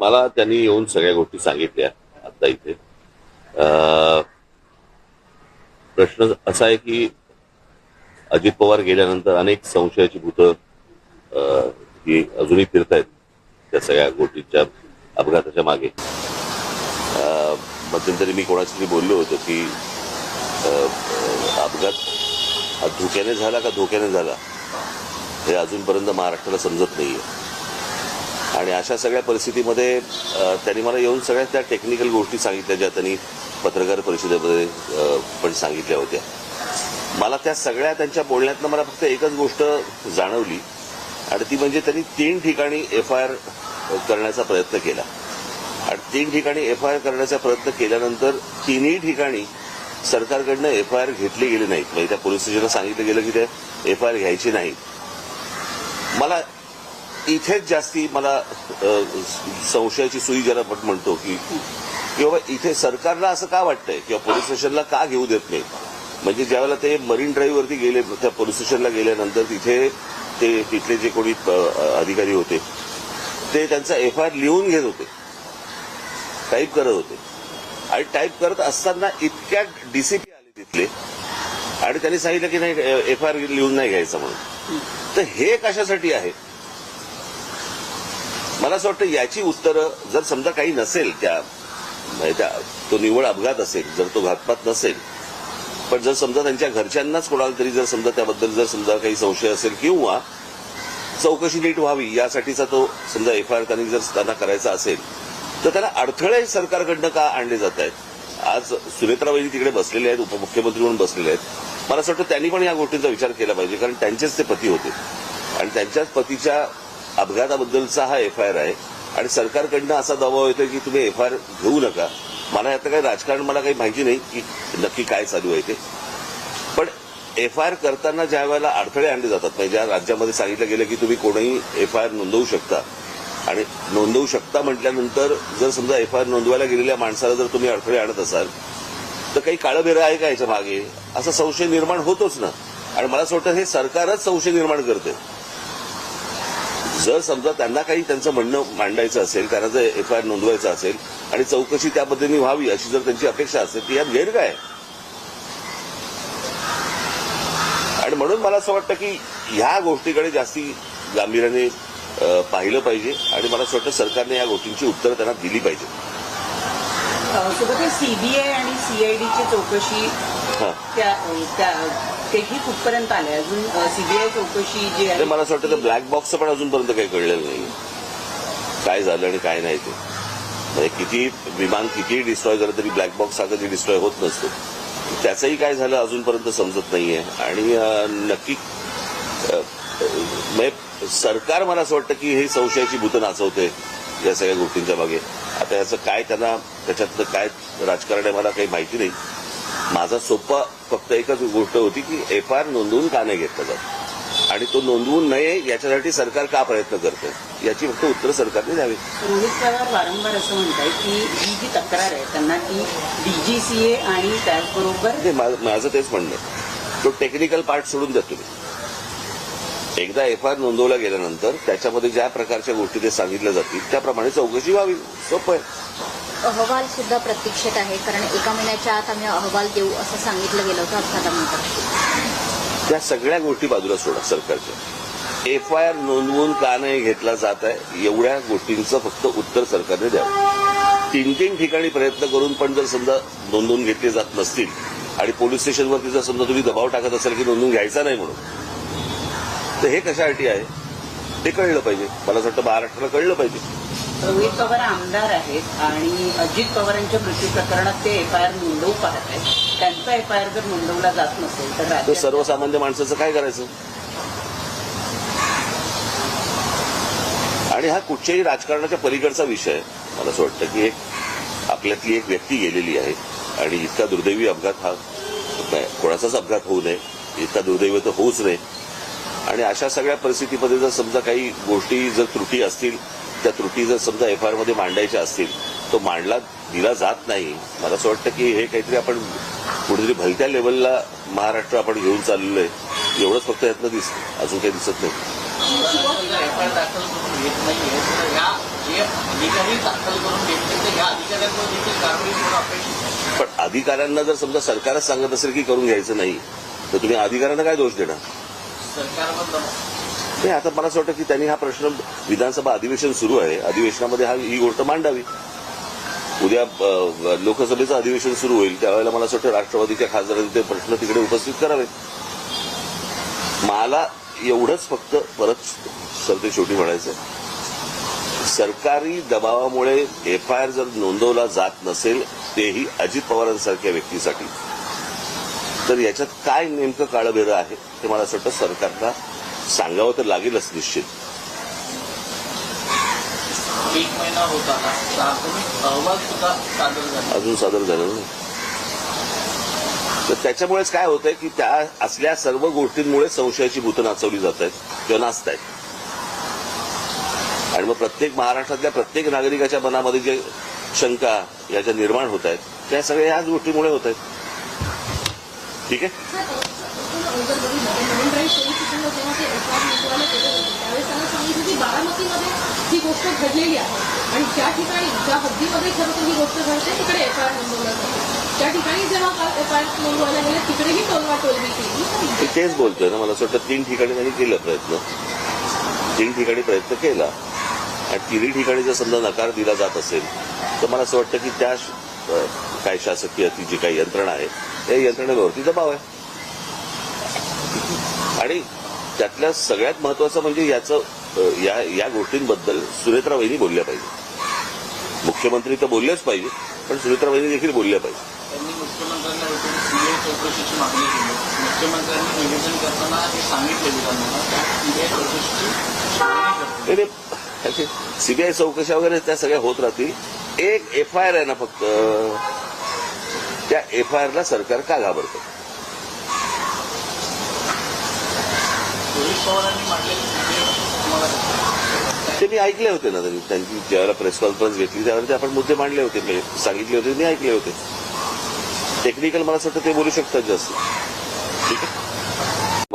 मला त्यांनी येऊन सगळ्या गोष्टी सांगितल्या आता इथे. प्रश्न असा आहे की अजित पवार गेल्यानंतर अनेक संशयाची भूतं ही अजूनही फिरतायत त्या सगळ्या गोष्टीच्या अपघाताच्या मागे. मध्यंतरी मी कोणाशी बोललो होतो की अपघात हा धोक्याने झाला का धोक्याने झाला हे अजूनपर्यंत महाराष्ट्राला समजत नाहीये. आणि अशा सगळ्या परिस्थितीमध्ये त्यांनी मला येऊन सगळ्या त्या टेक्निकल गोष्टी सांगितल्या ज्या त्यांनी पत्रकार परिषदेमध्ये पण सांगितल्या होत्या. मला त्या सगळ्या त्यांच्या बोलण्यातनं मला फक्त एकच गोष्ट जाणवली आणि ती म्हणजे त्यांनी 3 ठिकाणी FIR करण्याचा प्रयत्न केला आणि 3 ठिकाणी FIR करण्याचा प्रयत्न केल्यानंतर 3ही ठिकाणी सरकारकडनं FIR घेतले गेले नाहीत. म्हणजे त्या पोलीस स्टेशनला सांगितलं गेलं की ते FIR घ्यायची नाही. मला इथेच जास्ती मला संशयाची सुई ज्याला आपण म्हणतो की बाबा इथे सरकारला असं का वाटतंय किंवा पोलीस स्टेशनला का घेऊ देत नाही. म्हणजे ज्यावेळेला ते मरीन ड्राईव्हवरती गेले त्या पोलीस स्टेशनला गेल्यानंतर तिथे तिथले जे कोणी अधिकारी होते ते त्यांचा FIR लिहून घेत होते, टाईप करत होते आणि टाईप करत असताना इतक्या DCP आले तिथले आणि त्यांनी सांगितलं की नाही FIR लिहून नाही घ्यायचं म्हणून. तर हे कशासाठी आहे मला असं वाटतं याची उत्तरं जर समजा काही नसेल तो निव्वळ अपघात असेल, जर तो घातपात नसेल, पण जर समजा त्यांच्या घरच्यांनाच कोणाला तरी जर समजा त्याबद्दल जर समजा काही संशय असेल किंवा चौकशी नीट व्हावी यासाठीचा तो समजा FIR त्यांनी जर त्यांना करायचा असेल तर त्याला अडथळे सरकारकडनं का आणले जात आहेत. आज सुनेत्राबाई तिकडे बसलेले आहेत, उपमुख्यमंत्री म्हणून बसलेले आहेत. मला असं वाटतं त्यांनी पण या गोष्टींचा विचार केला पाहिजे कारण त्यांचेच ते पती होते आणि त्यांच्याच पतीच्या अपघाताबद्दलचा हा FIR आहे आणि सरकारकडनं असा दबाव येतो की तुम्ही FIR घेऊ नका. मला यातलं काही राजकारण मला काही माहिती नाही की नक्की काय चालू आहे ते, पण FIR करताना ज्या वेळेला अडथळे आणले जातात म्हणजे ज्या राज्यामध्ये सांगितलं गेलं की तुम्ही कोणीही FIR नोंदवू शकता आणि नोंदवू शकता म्हटल्यानंतर जर समजा FIR नोंदवायला गेलेल्या माणसाला जर तुम्ही अडथळे आणत असाल तर काही काळबेरं आहे का याच्या मागे असा संशय निर्माण होतोच ना. आणि मला असं वाटतं हे सरकारच संशय निर्माण करते. जर समजा त्यांना काही त्यांचं म्हणणं मांडायचं असेल, त्यांना जर FIR नोंदवायचं असेल आणि चौकशी त्या पद्धतीने व्हावी अशी जर त्यांची अपेक्षा असेल तर यात गैर काय. आणि म्हणून मला असं वाटतं की ह्या गोष्टीकडे जास्ती गांभीर्याने पाहिलं पाहिजे आणि मला असं वाटतं सरकारने या गोष्टींची उत्तरं त्यांना दिली पाहिजे. सोबतच CBI आणि CIDची चौकशी तेही कुठपर्यंत आले अजून CBI चौकशी जी आहे मला असं वाटतं ब्लॅक बॉक्सचं पण अजूनपर्यंत काही कळलेलं नाही काय झालं आणि काय नाही ते. म्हणजे किती विमान कितीही डिस्ट्रॉय झालं तरी ब्लॅक बॉक्स हा कधी डिस्ट्रॉय होत नसतो. त्याचंही काय झालं अजूनपर्यंत समजत नाहीये आणि नक्की सरकार मला असं वाटतं की हे संशयाची भूतं नाचवते या सगळ्या गोष्टींच्या मागे. आता याचं काय त्यांना त्याच्यातलं काय राजकारण आहे मला काही माहिती नाही. माझा सोपा फक्त एकच गोष्ट होती की FIR नोंदवून का नाही घेतला जात आणि तो नोंदवून नये याच्यासाठी सरकार का प्रयत्न करतं याची फक्त उत्तर सरकारने द्यावी. रोहित पवार वारंवार असं म्हणतात की ही जी तक्रार आहे त्यांना ती DGCA आणि त्याचबरोबर माझं तेच म्हणणं आहे तो टेक्निकल पार्ट सोडून द्या तुम्ही. एकदा FIR नोंदवला गेल्यानंतर त्याच्यामध्ये ज्या प्रकारच्या गोष्टी ते सांगितल्या जातील त्याप्रमाणे चौकशी व्हावी. सोपं आहे. अहवाल सुद्धा प्रतीक्षेत आहे कारण 1 महिन्याच्या आत आम्ही अहवाल देऊ असं सांगितलं गेलं होतं अपघातानंतर. त्या सगळ्या गोष्टी बाजूला सोडा सरकारच्या. FIR नोंदवून का नाही घेतला जात आहे एवढ्या गोष्टींचं फक्त उत्तर सरकारने द्यावं. 3 ठिकाणी प्रयत्न करून पण जर समजा नोंदवून घेतले जात नसतील आणि पोलीस स्टेशनवरती जर समजा तुम्ही दबाव टाकत असाल की नोंदवून घ्यायचा नाही म्हणून तर हे कशासाठी आहे ते कळलं पाहिजे. मला असं वाटतं महाराष्ट्राला कळलं पाहिजे. रोहित पवार आमदार आहेत आणि अजित पवारांच्या मृत्यू प्रकरणात ते FIR नोंदवू पाहत आहेत. त्यांचा FIR जर नोंदवला जात नसेल तर सर्वसामान्य माणसाचं काय करायचं. आणि हा कुठच्याही राजकारणाच्या पलीकडचा विषय आहे. मला असं वाटतं की आपल्यातली एक व्यक्ती गेलेली आहे आणि इतका दुर्दैवी अपघात हा कोणाचाच अपघात होऊ नये, इतका दुर्दैवी तर होऊच नये. आणि अशा सगळ्या परिस्थितीमध्ये जर समजा काही गोष्टी जर त्रुटी असतील त्या त्रुटी जर समजा FIR मध्ये मांडायच्या असतील तो मांडला दिला जात नाही. मला असं वाटतं की हे काहीतरी आपण कुठेतरी भलत्या लेवलला महाराष्ट्र आपण घेऊन चाललेलो आहे एवढंच फक्त यातनं दिसतं, अजून काही दिसत नाही. एफआयआर दाखल करून घेत नाहीये तर ह्या जे अधिकारी दाखल करून घेत नाही तर ह्या अधिकाऱ्यांवर देखील कारवाई होणं अपेक्षित आहे. पण अधिकाऱ्यांना जर समजा सरकारच सांगत असेल की करून घ्यायचं नाही तर तुम्ही अधिकाऱ्यांना काय दोष देणार? सरकारवर दबाव. नाही, आता मला असं वाटतं की त्यांनी हा प्रश्न विधानसभा अधिवेशन सुरू आहे, अधिवेशनामध्ये ही गोष्ट मांडावी. उद्या लोकसभेचं अधिवेशन सुरू होईल त्यावेळेला मला असं वाटतं राष्ट्रवादीच्या खासदारांनी ते प्रश्न तिकडे उपस्थित करावेत. मला एवढंच फक्त परत सरते शेवटी म्हणायचं, सरकारी दबावामुळे एफआयआर जर नोंदवला जात नसेल तेही अजित पवारांसारख्या व्यक्तीसाठी, तर याच्यात काय नेमकं काळबेरं आहे ते मला असं वाटतं सरकारला सांगावं तर लागेलच निश्चित. 1 महिना होत आला प्राथमिक अहवाल सुद्धा सादर झाला. अजून सादर झालं नाही. तर त्याच्यामुळेच काय होतंय की त्या असल्या सर्व गोष्टींमुळे संशयाची भूतं नाचवली जात आहेत किंवा नाचत आहेत. आणि मग प्रत्येक महाराष्ट्रातल्या प्रत्येक नागरिकाच्या मनामध्ये जे शंका या ज्या निर्माण होत आहेत त्या सगळ्या ह्याच गोष्टीमुळे होत आहेत. ठीक आहे. बारामतीमध्ये ही गोष्ट घडलेली आहे आणि ज्या ठिकाणी ज्या हद्दीमध्ये खरं तर ही गोष्ट घडते तिकडे एफआयआर नोंदवला जातो. त्या ठिकाणी जेव्हा एफआयआर नोंदवायला गेले तिकडेही टोलवाटोलवी केली. मी तेच बोलतोय ना, मला असं वाटतं 3 ठिकाणी त्यांनी केलं प्रयत्न, 3 ठिकाणी प्रयत्न केला आणि 3 ठिकाणी जर समजा नकार दिला जात असेल तर मला असं वाटतं की त्या काय शासकीय ती जी काही यंत्रणा आहे त्या यंत्रणेवरती दबाव आहे. आणि त्यातल्या सगळ्यात महत्वाचं म्हणजे या गोष्टींबद्दल सुनेत्रा वहिनी बोलल्या पाहिजे. मुख्यमंत्री तर बोललेच पाहिजे पण सुनेत्रा वहिनी देखील बोलल्या पाहिजे. त्यांनी मुख्यमंत्र्यांना भेटून सीबीआय चौकशीची मागणी केली. मुख्यमंत्र्यांनी निवेदन करताना हे सांगितले विधानसभेत सीबीआय चौकशीची मागणी करतो. सीबीआय चौकशा वगैरे त्या सगळ्या होत राहतील. एक एफआयआर आहे ना फक्त, त्या एफआयआरला सरकार का घाबरतं? रोहित पवारांनी मांडलेले तुम्हाला ते मी ऐकले होते ना, त्यांची ज्यावेळेला प्रेस कॉन्फरन्स घेतली त्यावेळेला ते आपण मुद्दे मांडले होते, मी सांगितले होते, मी ऐकले होते. टेक्निकल मला असं वाटतं ते बोलू शकतात जास्त. ठीक आहे.